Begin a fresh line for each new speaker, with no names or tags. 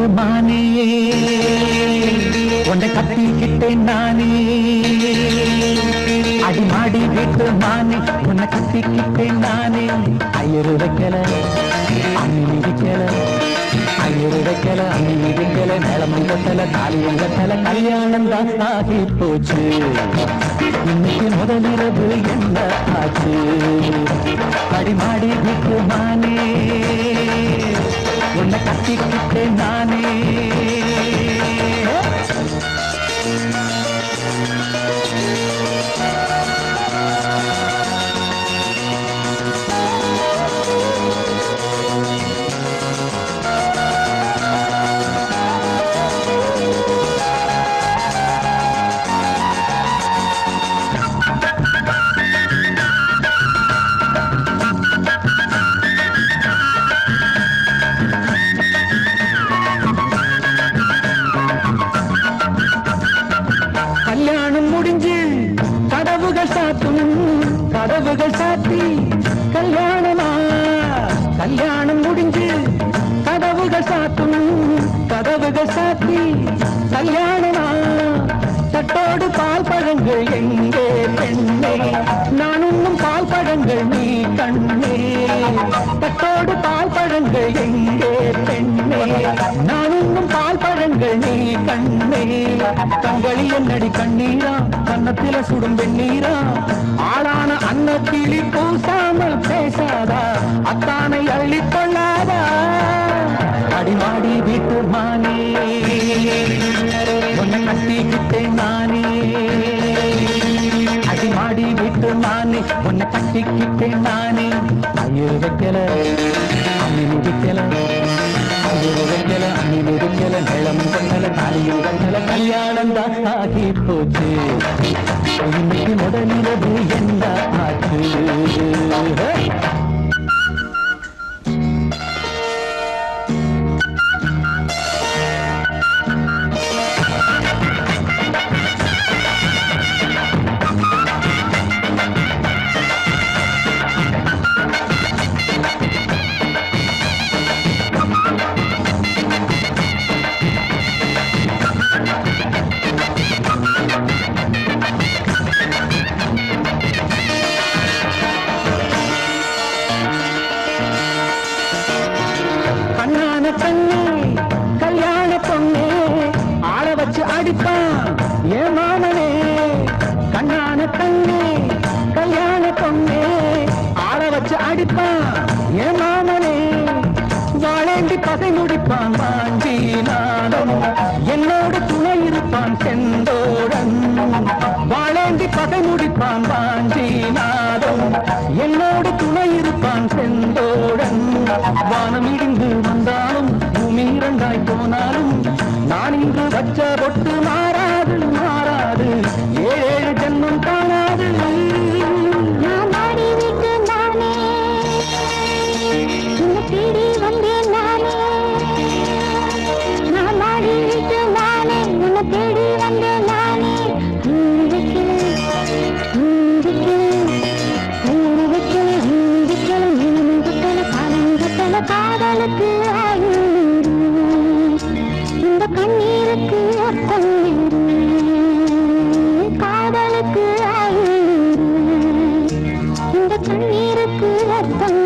மானே உன்னை கட்டிக்கிட்டேன் நானே அடிமாடி வீட்டு மானே உன்னை கட்டிக்கிட்டேன் நானே ஐயரு வைக்கல அம்மி வைக்கல ஐயரு வைக்கல அம்மி வைக்கல மேளமும் கட்டல தாலியும் கட்டல கல்யாணம் தான் ஆகி போச்சு இன்னைக்கு முதலிரவு என்ன ஆச்சு அடிமாடி வீட்டு மானே உன்னை கட்டிக்கிட்டேன் நானே கல்யாணம் முடிஞ்சு கதவுகள் சாத்தும் கதவுகள் சாத்தி கல்யாணமா கல்யாணம் முடிஞ்சு கதவுகள் சாத்தும் கதவுகள் சாத்தி கல்யாணமா தட்டோடு பால் பழங்கள் எங்கே பெண்ணே நான் உண்ணும் பால் பழங்கள் நீ கண்ணே தட்டோடு பால் பழங்கள் எங்கே பெண்ணே நான் உண்ணும் பால் பழங்கள் நீ கண்ணே கண்களி என்னடி கண்ணீரா கன்னத்தில சுடும் வெண்ணீரா ஆளான அன்னத்திலி பூசாமல் பேசாதா அத்தானை அள்ளிக் கொள்ளாதா அடிமாடி வீட்டு மானே உன்னை கட்டிக்கிட்டேன் நானே அடிமாடி வீட்டு மானே உன்னை கட்டிக்கிட்டேன் நானே ஐயரு வைக்கல அம்மி வைக்கல ஐயரு வைக்கல அம்மி வைக்கல மேளமும் கட்டல தாலியும் கட்டல கல்யாணம் தான் ஆகி போச்சு இன்னைக்கு முதலிரவு என்ன ஆச்சு கல்யாண பொண்ணே ஆள வச்சு அடிப்பான் ஏ மாமனே கண்ணான கண்ணே கல்யாண பொண்ணே ஆள வச்சு அடிப்பான் ஏ மாமனே வாழேண்டி பகை முடிப்பான் வாஞ்சி நானும் என்னோடு துணை இருப்பான் செந்தோடன் வாழேண்டி பகை முடிப்பான் வாஞ்சி நானும் என்னோடு துணை இருப்பான் செந்தோடன் வானம் இடிந்து வந்தாலும் பூமி இரண்டாய் போனாலும் நான் இங்கு வச்ச பொட்டு மாறாது மாறாது ஏழு ஜென்மம் காணாது காதலுக்கு இந்த கண்ணீருக்கு அர்த்தம் காதலுக்கு இந்த கண்ணீருக்கு அர்த்தம்